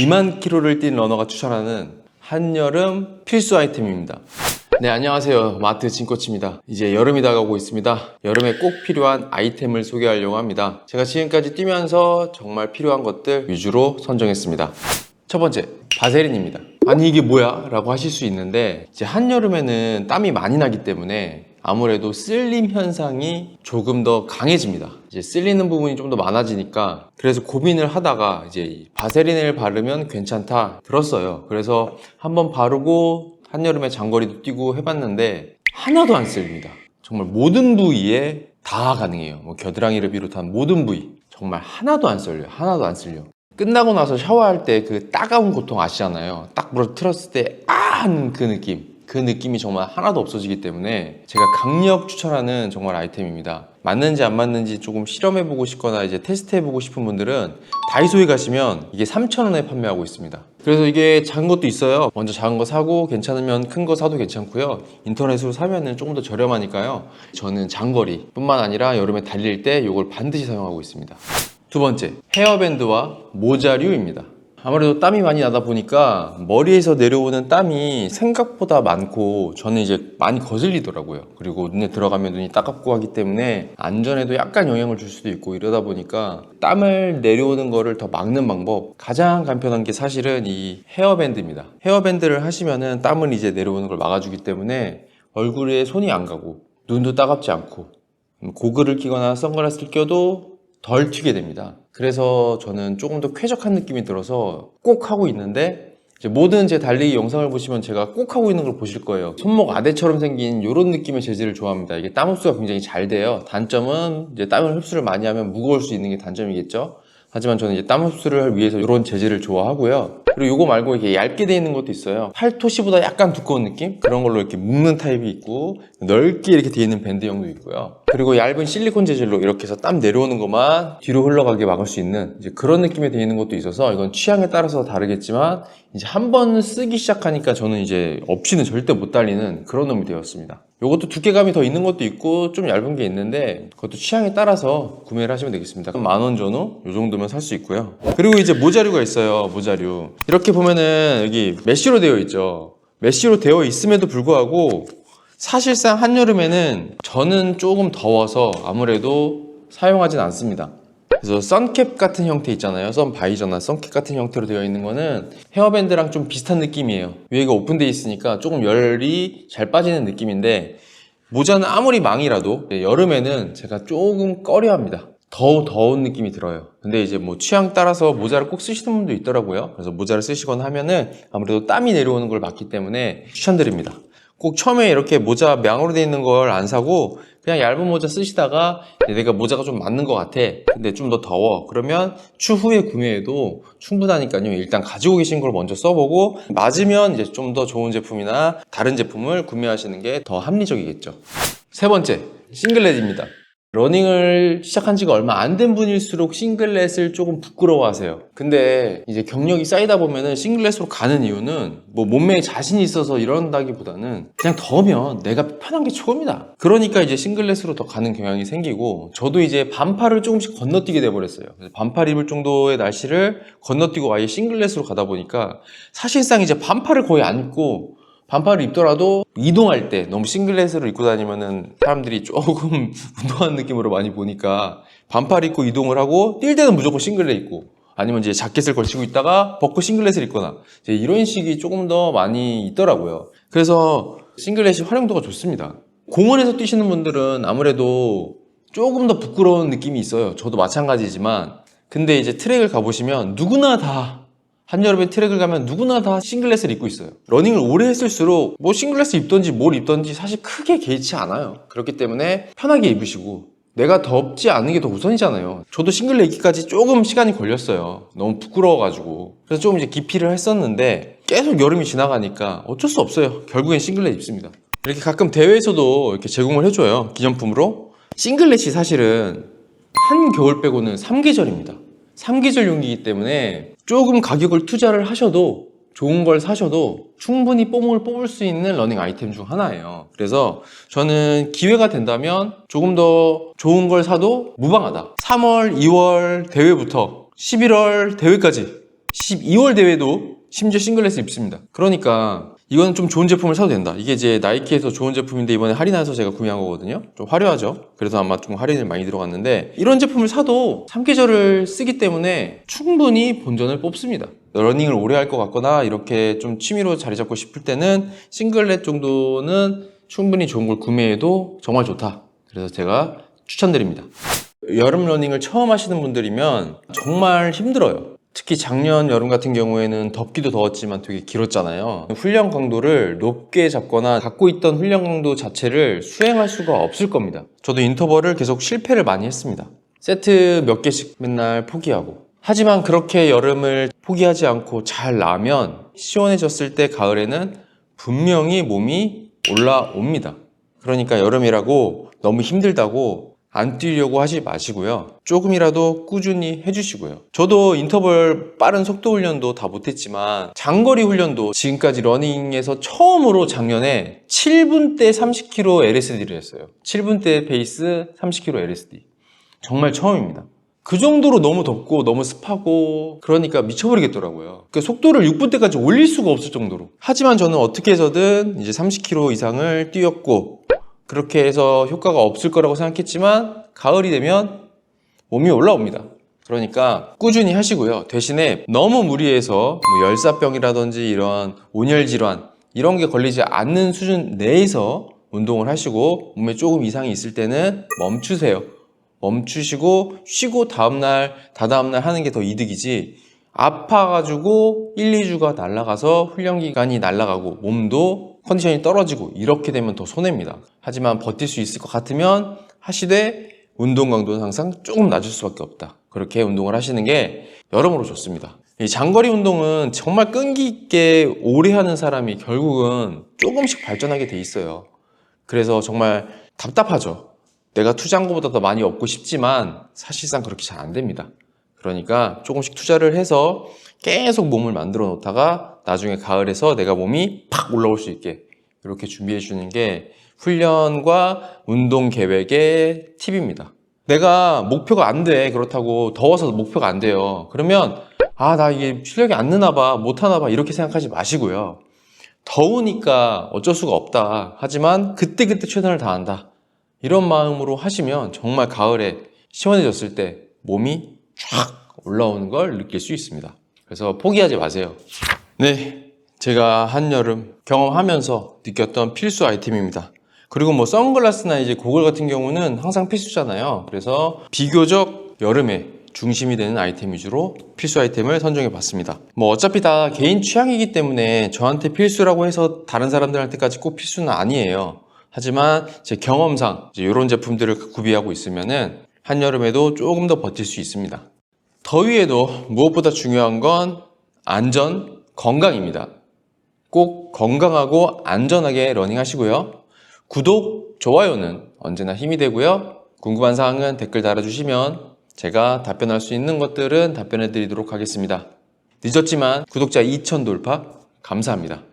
2만 킬로를 뛴 러너가 추천하는 한여름 필수 아이템입니다. 네, 안녕하세요. 마트 진코치입니다. 이제 여름이 다가오고 있습니다. 여름에 꼭 필요한 아이템을 소개하려고 합니다. 제가 지금까지 뛰면서 정말 필요한 것들 위주로 선정했습니다. 첫 번째, 바세린입니다. 아니 이게 뭐야? 라고 하실 수 있는데, 이제 한여름에는 땀이 많이 나기 때문에 아무래도 쓸림 현상이 조금 더 강해집니다. 이제 쓸리는 부분이 좀 더 많아지니까, 그래서 고민을 하다가 이제 바세린을 바르면 괜찮다 들었어요. 그래서 한번 바르고 한여름에 장거리도 뛰고 해봤는데 하나도 안 쓸립니다. 정말 모든 부위에 다 가능해요. 뭐 겨드랑이를 비롯한 모든 부위 정말 하나도 안 썰려요. 하나도 안 쓸려. 끝나고 나서 샤워할 때 그 따가운 고통 아시잖아요. 딱 물어 틀었을 때 하는 그 느낌, 그 느낌이 정말 하나도 없어지기 때문에 제가 강력 추천하는 정말 아이템입니다. 맞는지 안 맞는지 조금 실험해보고 싶거나 이제 테스트해보고 싶은 분들은 다이소에 가시면 이게 3,000원에 판매하고 있습니다. 그래서 이게 작은 것도 있어요. 먼저 작은 거 사고 괜찮으면 큰 거 사도 괜찮고요. 인터넷으로 사면은 조금 더 저렴하니까요. 저는 장거리 뿐만 아니라 여름에 달릴 때 이걸 반드시 사용하고 있습니다. 두 번째, 헤어밴드와 모자류입니다. 아무래도 땀이 많이 나다 보니까 머리에서 내려오는 땀이 생각보다 많고 저는 이제 많이 거슬리더라고요. 그리고 눈에 들어가면 눈이 따갑고 하기 때문에 안전에도 약간 영향을 줄 수도 있고, 이러다 보니까 땀을 내려오는 거를 더 막는 방법, 가장 간편한 게 사실은 이 헤어밴드입니다. 헤어밴드를 하시면은 땀을 이제 내려오는 걸 막아주기 때문에 얼굴에 손이 안 가고 눈도 따갑지 않고 고글을 끼거나 선글라스를 껴도 덜 튀게 됩니다. 그래서 저는 조금 더 쾌적한 느낌이 들어서 꼭 하고 있는데, 이제 모든 제 달리기 영상을 보시면 제가 꼭 하고 있는 걸 보실 거예요. 손목 아대처럼 생긴 이런 느낌의 재질을 좋아합니다. 이게 땀 흡수가 굉장히 잘 돼요. 단점은 이제 땀을 흡수를 많이 하면 무거울 수 있는 게 단점이겠죠. 하지만 저는 이제 땀 흡수를 위해서 이런 재질을 좋아하고요. 그리고 이거 말고 이렇게 얇게 되어 있는 것도 있어요. 팔토시보다 약간 두꺼운 느낌? 그런 걸로 이렇게 묶는 타입이 있고, 넓게 이렇게 되어 있는 밴드형도 있고요. 그리고 얇은 실리콘 재질로 이렇게 해서 땀 내려오는 것만 뒤로 흘러가게 막을 수 있는 이제 그런 느낌이 되어 있는 것도 있어서, 이건 취향에 따라서 다르겠지만 이제 한 번 쓰기 시작하니까 저는 이제 없이는 절대 못 달리는 그런 놈이 되었습니다. 이것도 두께감이 더 있는 것도 있고 좀 얇은 게 있는데, 그것도 취향에 따라서 구매를 하시면 되겠습니다. 10,000원 전후 이 정도면 살 수 있고요. 그리고 이제 모자류가 있어요. 모자류 이렇게 보면은 여기 메쉬로 되어 있죠. 메쉬로 되어 있음에도 불구하고 사실상 한여름에는 저는 조금 더워서 아무래도 사용하진 않습니다. 그래서 선캡 같은 형태 있잖아요. 선바이저나 선캡 같은 형태로 되어 있는 거는 헤어밴드랑 좀 비슷한 느낌이에요. 위에가 오픈되어 있으니까 조금 열이 잘 빠지는 느낌인데, 모자는 아무리 망이라도 여름에는 제가 조금 꺼려합니다. 더운 느낌이 들어요. 근데 이제 뭐 취향 따라서 모자를 꼭 쓰시는 분도 있더라고요. 그래서 모자를 쓰시거나 하면은 아무래도 땀이 내려오는 걸 막기 때문에 추천드립니다. 꼭 처음에 이렇게 모자 망으로 되어 있는 걸 안 사고 그냥 얇은 모자 쓰시다가 내가 모자가 좀 맞는 것 같아, 근데 좀 더 더워, 그러면 추후에 구매해도 충분하니까요. 일단 가지고 계신 걸 먼저 써보고 맞으면 이제 좀 더 좋은 제품이나 다른 제품을 구매하시는 게 더 합리적이겠죠. 세 번째, 싱글렛입니다. 러닝을 시작한 지가 얼마 안 된 분일수록 싱글렛을 조금 부끄러워하세요. 근데 이제 경력이 쌓이다 보면은 싱글렛으로 가는 이유는 뭐 몸매에 자신이 있어서 이런다기보다는 그냥 더우면 내가 편한 게 최고입니다. 그러니까 이제 싱글렛으로 더 가는 경향이 생기고, 저도 이제 반팔을 조금씩 건너뛰게 돼버렸어요. 반팔 입을 정도의 날씨를 건너뛰고 아예 싱글렛으로 가다 보니까 사실상 이제 반팔을 거의 안 입고, 반팔을 입더라도 이동할 때 너무 싱글렛을 입고 다니면은 사람들이 조금 운동하는 느낌으로 많이 보니까 반팔 입고 이동을 하고, 뛸 때는 무조건 싱글렛 입고, 아니면 이제 자켓을 걸치고 있다가 벗고 싱글렛을 입거나 이제 이런 식이 조금 더 많이 있더라고요. 그래서 싱글렛이 활용도가 좋습니다. 공원에서 뛰시는 분들은 아무래도 조금 더 부끄러운 느낌이 있어요. 저도 마찬가지지만. 근데 이제 트랙을 가보시면 누구나 다, 한여름에 트랙을 가면 누구나 다 싱글렛을 입고 있어요. 러닝을 오래 했을수록 뭐 싱글렛을 입던지 뭘 입던지 사실 크게 개의치 않아요. 그렇기 때문에 편하게 입으시고, 내가 덥지 않은 게 더 우선이잖아요. 저도 싱글렛 입기까지 조금 시간이 걸렸어요. 너무 부끄러워가지고. 그래서 조금 이제 기피를 했었는데 계속 여름이 지나가니까 어쩔 수 없어요. 결국엔 싱글렛 입습니다. 이렇게 가끔 대회에서도 이렇게 제공을 해줘요. 기념품으로. 싱글렛이 사실은 한겨울 빼고는 3계절입니다. 3계절 용기이기 때문에 조금 가격을 투자를 하셔도, 좋은 걸 사셔도 충분히 뽕을 뽑을 수 있는 러닝 아이템 중 하나예요. 그래서 저는 기회가 된다면 조금 더 좋은 걸 사도 무방하다. 3월, 2월 대회부터 11월 대회까지 12월 대회도 심지어 싱글렛을 입습니다. 그러니까 이거는 좀 좋은 제품을 사도 된다. 이게 이제 나이키에서 좋은 제품인데 이번에 할인해서 제가 구매한 거거든요. 좀 화려하죠. 그래서 아마 좀 할인을 많이 들어갔는데 이런 제품을 사도 3계절을 쓰기 때문에 충분히 본전을 뽑습니다. 러닝을 오래 할 것 같거나 이렇게 좀 취미로 자리 잡고 싶을 때는 싱글렛 정도는 충분히 좋은 걸 구매해도 정말 좋다. 그래서 제가 추천드립니다. 여름 러닝을 처음 하시는 분들이면 정말 힘들어요. 특히 작년 여름 같은 경우에는 덥기도 더웠지만 되게 길었잖아요. 훈련 강도를 높게 잡거나 갖고 있던 훈련 강도 자체를 수행할 수가 없을 겁니다. 저도 인터벌을 계속 실패를 많이 했습니다. 세트 몇 개씩 맨날 포기하고. 하지만 그렇게 여름을 포기하지 않고 잘 나면 시원해졌을 때 가을에는 분명히 몸이 올라옵니다. 그러니까 여름이라고 너무 힘들다고 안 뛰려고 하지 마시고요. 조금이라도 꾸준히 해주시고요. 저도 인터벌 빠른 속도 훈련도 다 못했지만 장거리 훈련도 지금까지 러닝에서 처음으로 작년에 7분대 30km LSD를 했어요. 7분대 페이스 30km LSD. 정말 처음입니다. 그 정도로 너무 덥고 너무 습하고 그러니까 미쳐버리겠더라고요. 그 속도를 6분대까지 올릴 수가 없을 정도로. 하지만 저는 어떻게 해서든 이제 30km 이상을 뛰었고 그렇게 해서 효과가 없을 거라고 생각했지만 가을이 되면 몸이 올라옵니다. 그러니까 꾸준히 하시고요. 대신에 너무 무리해서 뭐 열사병이라든지 이런 온열 질환 이런 게 걸리지 않는 수준 내에서 운동을 하시고 몸에 조금 이상이 있을 때는 멈추세요. 멈추시고 쉬고 다음날 다다음날 하는 게 더 이득이지 아파가지고 1, 2주가 날아가서 훈련 기간이 날아가고 몸도 컨디션이 떨어지고 이렇게 되면 더 손해입니다. 하지만 버틸 수 있을 것 같으면 하시되 운동 강도는 항상 조금 낮을 수밖에 없다. 그렇게 운동을 하시는 게 여러모로 좋습니다. 이 장거리 운동은 정말 끈기 있게 오래 하는 사람이 결국은 조금씩 발전하게 돼 있어요. 그래서 정말 답답하죠. 내가 투자한 것보다 더 많이 얻고 싶지만 사실상 그렇게 잘 안 됩니다. 그러니까 조금씩 투자를 해서 계속 몸을 만들어 놓다가 나중에 가을에서 내가 몸이 팍 올라올 수 있게 이렇게 준비해 주는 게 훈련과 운동 계획의 팁입니다. 내가 목표가 안 돼. 그렇다고 더워서 목표가 안 돼요. 그러면 나 이게 실력이 안 느나 봐, 못 하나 봐 이렇게 생각하지 마시고요. 더우니까 어쩔 수가 없다. 하지만 그때그때 최선을 다한다. 이런 마음으로 하시면 정말 가을에 시원해졌을 때 몸이 쫙 올라오는 걸 느낄 수 있습니다. 그래서 포기하지 마세요. 네, 제가 한여름 경험하면서 느꼈던 필수 아이템입니다. 그리고 뭐 선글라스나 이제 고글 같은 경우는 항상 필수잖아요. 그래서 비교적 여름에 중심이 되는 아이템 위주로 필수 아이템을 선정해 봤습니다. 뭐 어차피 다 개인 취향이기 때문에 저한테 필수라고 해서 다른 사람들한테까지 꼭 필수는 아니에요. 하지만 제 경험상 이런 제품들을 구비하고 있으면은 한여름에도 조금 더 버틸 수 있습니다. 더위에도 무엇보다 중요한 건 안전, 건강입니다. 꼭 건강하고 안전하게 러닝 하시고요. 구독, 좋아요는 언제나 힘이 되고요. 궁금한 사항은 댓글 달아주시면 제가 답변할 수 있는 것들은 답변해 드리도록 하겠습니다. 늦었지만 구독자 2000 돌파 감사합니다.